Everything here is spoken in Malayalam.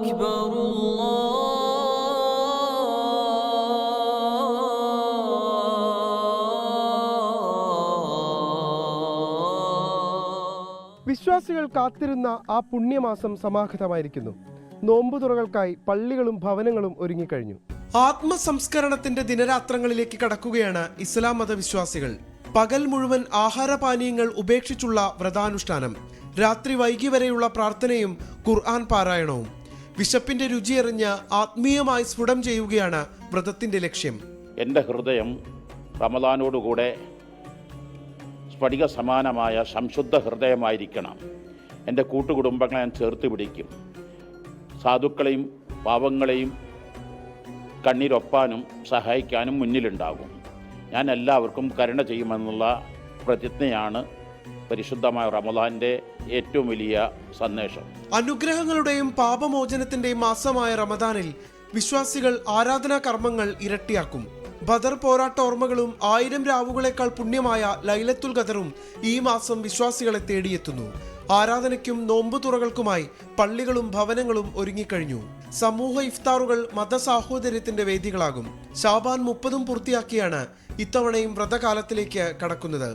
أكبر വിശ്വാസികൾ കാത്തിരുന്ന ആ പുണ്യമാസം സമാഗതമായിരിക്കുന്നു. നോമ്പുതുറകൾക്കായി പള്ളികളും ഭവനങ്ങളും ഒരുങ്ങിക്കഴിഞ്ഞു. ആത്മസംസ്കരണത്തിന്റെ ദിനരാത്രങ്ങളിലേക്ക് കടക്കുകയാണ് ഇസ്ലാം മതവിശ്വാസികൾ. പകൽ മുഴുവൻ ആഹാരപാനീയങ്ങൾ ഉപേക്ഷിച്ചുള്ള വ്രതാനുഷ്ഠാനം, രാത്രി വൈകി വരെയുള്ള പ്രാർത്ഥനയും ഖുർആൻ പാരായണവും. വിശപ്പിന്റെ രുചിയെറിഞ്ഞ് ആത്മീയമായി സ്ഫുടം ചെയ്യുകയാണ് വ്രതത്തിന്റെ ലക്ഷ്യം. എൻ്റെ ഹൃദയം റമദാനോടുകൂടെ സ്ഫടിക സമാനമായ സംശുദ്ധ ഹൃദയമായിരിക്കണം. എൻ്റെ കൂട്ടുകുടുംബങ്ങളെ ഞാൻ ചേർത്ത് പിടിക്കും. സാധുക്കളെയും പാവങ്ങളെയും കണ്ണീരൊപ്പാനും സഹായിക്കാനും മുന്നിലുണ്ടാകും. ഞാൻ എല്ലാവർക്കും കരുണ ചെയ്യുമെന്നുള്ള പ്രതിജ്ഞയാണ് പരിശുദ്ധമായ റമദാന്റെ ഏറ്റവും വലിയ സന്ദേശം. അനുഗ്രഹങ്ങളുടെയും പാപമോചനത്തിന്റെയും മാസമായ റമദാനിൽ വിശ്വാസികൾ ആരാധനാ കർമ്മങ്ങൾ ഇരട്ടിയാക്കും. ബദർ പോരാട്ട ഓർമ്മകളും 1000 രാവുകളേക്കാൾ പുണ്യമായ ലൈലത്തുൽ ഖദറും ഈ മാസം വിശ്വാസികളെ തേടിയെത്തുന്നു. ആരാധനയ്ക്കും നോമ്പുതുറകൾക്കുമായി പള്ളികളും ഭവനങ്ങളും ഒരുങ്ങിക്കഴിഞ്ഞു. സമൂഹ ഇഫ്താറുകൾ മതസാഹോദര്യത്തിന്റെ വേദികളാകും. ശാബാൻ 30 പൂർത്തിയാക്കിയാണ് ഇത്തവണയും വ്രതകാലത്തിലേക്ക് കടക്കുന്നത്.